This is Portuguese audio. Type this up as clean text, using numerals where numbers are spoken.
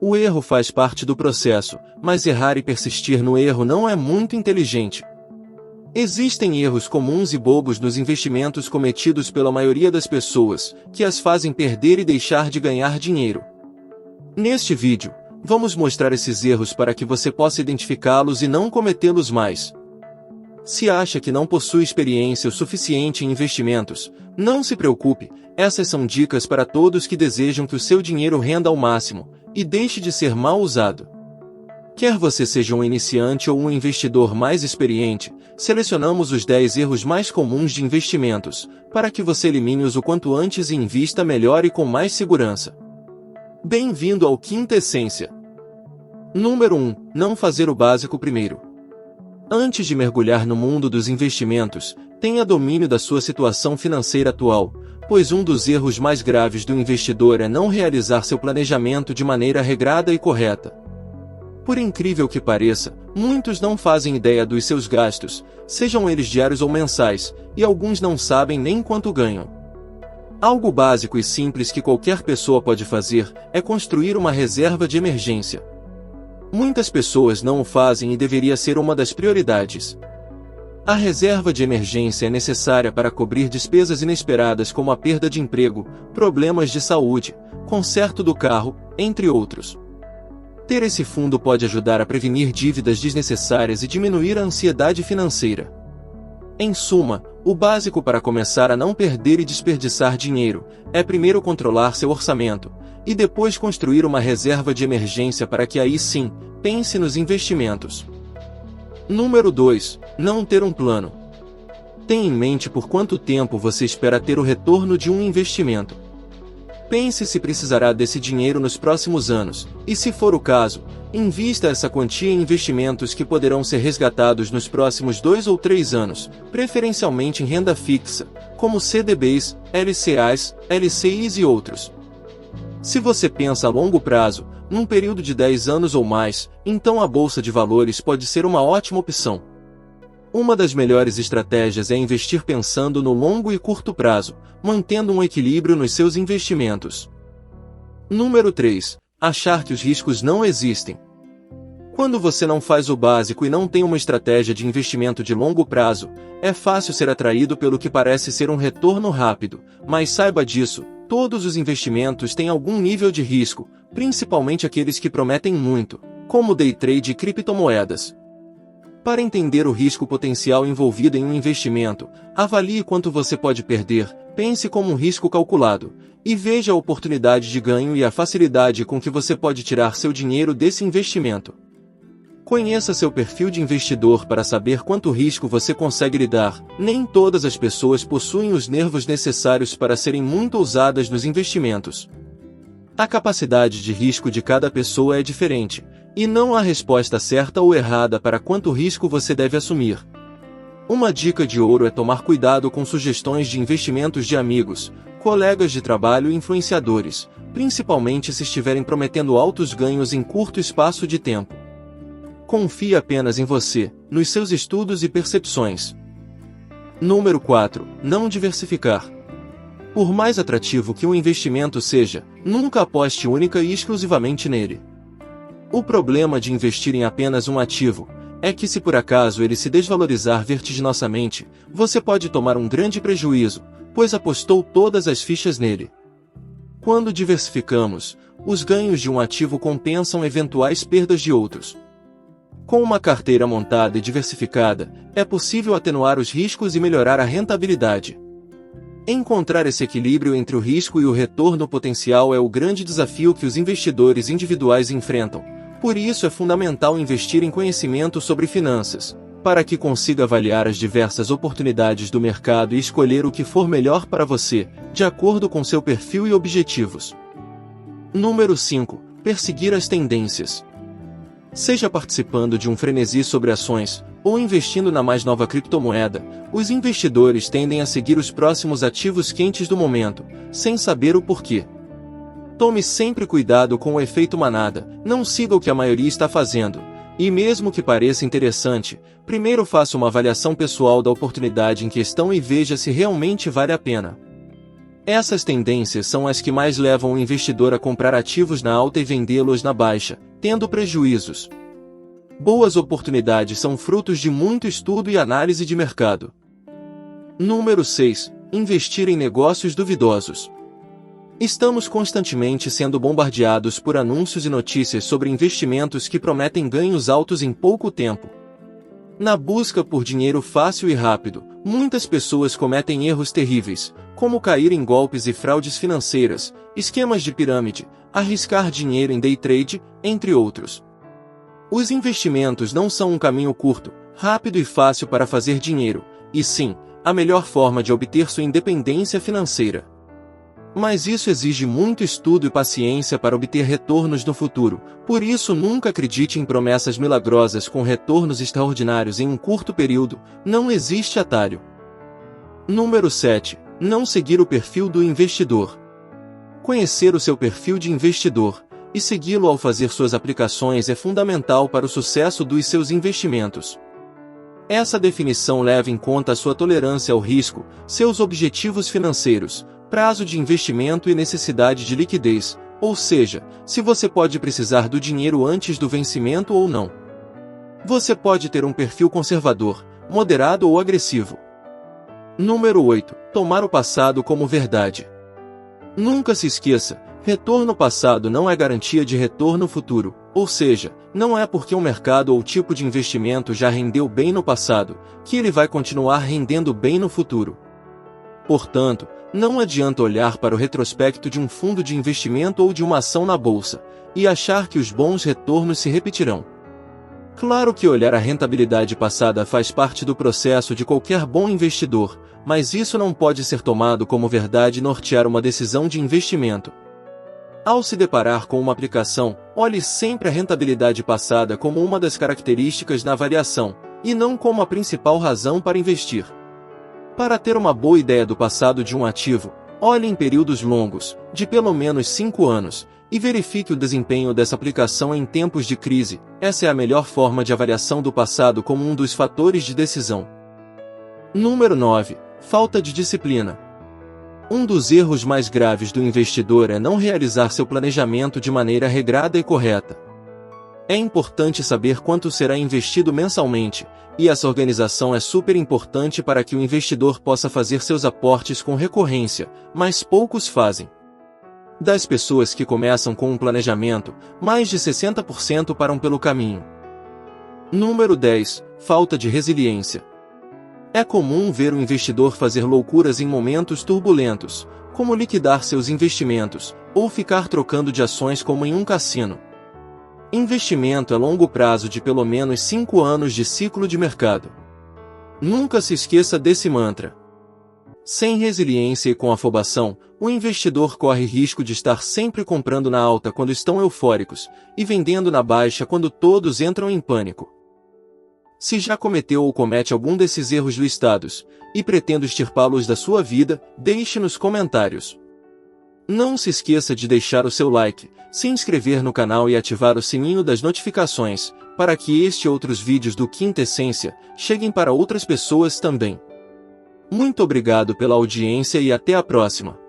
O erro faz parte do processo, mas errar e persistir no erro não é muito inteligente. Existem erros comuns e bobos nos investimentos cometidos pela maioria das pessoas, que as fazem perder e deixar de ganhar dinheiro. Neste vídeo, vamos mostrar esses erros para que você possa identificá-los e não cometê-los mais. Se acha que não possui experiência o suficiente em investimentos, não se preocupe, essas são dicas para todos que desejam que o seu dinheiro renda ao máximo e deixe de ser mal usado. Quer você seja um iniciante ou um investidor mais experiente, selecionamos os 10 erros mais comuns de investimentos, para que você elimine-os o quanto antes e invista melhor e com mais segurança. Bem-vindo ao Quinta Essência. Número 1. Não fazer o básico primeiro. Antes de mergulhar no mundo dos investimentos, tenha domínio da sua situação financeira atual, pois um dos erros mais graves do investidor é não realizar seu planejamento de maneira regrada e correta. Por incrível que pareça, muitos não fazem ideia dos seus gastos, sejam eles diários ou mensais, e alguns não sabem nem quanto ganham. Algo básico e simples que qualquer pessoa pode fazer é construir uma reserva de emergência. Muitas pessoas não o fazem e deveria ser uma das prioridades. A reserva de emergência é necessária para cobrir despesas inesperadas como a perda de emprego, problemas de saúde, conserto do carro, entre outros. Ter esse fundo pode ajudar a prevenir dívidas desnecessárias e diminuir a ansiedade financeira. Em suma, o básico para começar a não perder e desperdiçar dinheiro é primeiro controlar seu orçamento, e depois construir uma reserva de emergência para que aí sim, pense nos investimentos. Número 2. Não ter um plano. Tenha em mente por quanto tempo você espera ter o retorno de um investimento. Pense se precisará desse dinheiro nos próximos anos, e se for o caso, invista essa quantia em investimentos que poderão ser resgatados nos próximos 2 ou 3 anos, preferencialmente em renda fixa, como CDBs, LCAs, LCIs e outros. Se você pensa a longo prazo, num período de 10 anos ou mais, então a bolsa de valores pode ser uma ótima opção. Uma das melhores estratégias é investir pensando no longo e curto prazo, mantendo um equilíbrio nos seus investimentos. Número 3. Achar que os riscos não existem. Quando você não faz o básico e não tem uma estratégia de investimento de longo prazo, é fácil ser atraído pelo que parece ser um retorno rápido, mas saiba disso, todos os investimentos têm algum nível de risco, principalmente aqueles que prometem muito, como day trade e criptomoedas. Para entender o risco potencial envolvido em um investimento, avalie quanto você pode perder, pense como um risco calculado, e veja a oportunidade de ganho e a facilidade com que você pode tirar seu dinheiro desse investimento. Conheça seu perfil de investidor para saber quanto risco você consegue lidar. Nem todas as pessoas possuem os nervos necessários para serem muito ousadas nos investimentos. A capacidade de risco de cada pessoa é diferente, e não há resposta certa ou errada para quanto risco você deve assumir. Uma dica de ouro é tomar cuidado com sugestões de investimentos de amigos, colegas de trabalho e influenciadores, principalmente se estiverem prometendo altos ganhos em curto espaço de tempo. Confie apenas em você, nos seus estudos e percepções. Número 4. Não diversificar. Por mais atrativo que um investimento seja, nunca aposte única e exclusivamente nele. O problema de investir em apenas um ativo é que se por acaso ele se desvalorizar vertiginosamente, você pode tomar um grande prejuízo, pois apostou todas as fichas nele. Quando diversificamos, os ganhos de um ativo compensam eventuais perdas de outros. Com uma carteira montada e diversificada, é possível atenuar os riscos e melhorar a rentabilidade. Encontrar esse equilíbrio entre o risco e o retorno potencial é o grande desafio que os investidores individuais enfrentam. Por isso é fundamental investir em conhecimento sobre finanças, para que consiga avaliar as diversas oportunidades do mercado e escolher o que for melhor para você, de acordo com seu perfil e objetivos. Número 5. Perseguir as tendências. Seja participando de um frenesi sobre ações, ou investindo na mais nova criptomoeda, os investidores tendem a seguir os próximos ativos quentes do momento, sem saber o porquê. Tome sempre cuidado com o efeito manada, não siga o que a maioria está fazendo, e mesmo que pareça interessante, primeiro faça uma avaliação pessoal da oportunidade em questão e veja se realmente vale a pena. Essas tendências são as que mais levam o investidor a comprar ativos na alta e vendê-los na baixa, tendo prejuízos. Boas oportunidades são frutos de muito estudo e análise de mercado. Número 6. Investir em negócios duvidosos. Estamos constantemente sendo bombardeados por anúncios e notícias sobre investimentos que prometem ganhos altos em pouco tempo. Na busca por dinheiro fácil e rápido, muitas pessoas cometem erros terríveis, como cair em golpes e fraudes financeiras, esquemas de pirâmide, arriscar dinheiro em day trade, entre outros. Os investimentos não são um caminho curto, rápido e fácil para fazer dinheiro, e sim, a melhor forma de obter sua independência financeira. Mas isso exige muito estudo e paciência para obter retornos no futuro, por isso nunca acredite em promessas milagrosas com retornos extraordinários em um curto período, não existe atalho. Número 7. Não seguir o perfil do investidor. Conhecer o seu perfil de investidor e segui-lo ao fazer suas aplicações é fundamental para o sucesso dos seus investimentos. Essa definição leva em conta a sua tolerância ao risco, seus objetivos financeiros, prazo de investimento e necessidade de liquidez, ou seja, se você pode precisar do dinheiro antes do vencimento ou não. Você pode ter um perfil conservador, moderado ou agressivo. Número 8. Tomar o passado como verdade. Nunca se esqueça, retorno passado não é garantia de retorno futuro, ou seja, não é porque um mercado ou tipo de investimento já rendeu bem no passado, que ele vai continuar rendendo bem no futuro. Portanto, não adianta olhar para o retrospecto de um fundo de investimento ou de uma ação na bolsa, e achar que os bons retornos se repetirão. Claro que olhar a rentabilidade passada faz parte do processo de qualquer bom investidor, mas isso não pode ser tomado como verdade e nortear uma decisão de investimento. Ao se deparar com uma aplicação, olhe sempre a rentabilidade passada como uma das características na avaliação, e não como a principal razão para investir. Para ter uma boa ideia do passado de um ativo, olhe em períodos longos, de pelo menos 5 anos, e verifique o desempenho dessa aplicação em tempos de crise. Essa é a melhor forma de avaliação do passado como um dos fatores de decisão. Número 9. Falta de disciplina. Um dos erros mais graves do investidor é não realizar seu planejamento de maneira regrada e correta. É importante saber quanto será investido mensalmente, e essa organização é super importante para que o investidor possa fazer seus aportes com recorrência, mas poucos fazem. Das pessoas que começam com um planejamento, mais de 60% param pelo caminho. Número 10. Falta de resiliência. É comum ver o investidor fazer loucuras em momentos turbulentos, como liquidar seus investimentos, ou ficar trocando de ações como em um cassino. Investimento a longo prazo de pelo menos 5 anos de ciclo de mercado. Nunca se esqueça desse mantra. Sem resiliência e com afobação, o investidor corre risco de estar sempre comprando na alta quando estão eufóricos, e vendendo na baixa quando todos entram em pânico. Se já cometeu ou comete algum desses erros listados, e pretende extirpá-los da sua vida, deixe nos comentários. Não se esqueça de deixar o seu like, se inscrever no canal e ativar o sininho das notificações, para que este e outros vídeos do Quinta Essência cheguem para outras pessoas também. Muito obrigado pela audiência e até a próxima.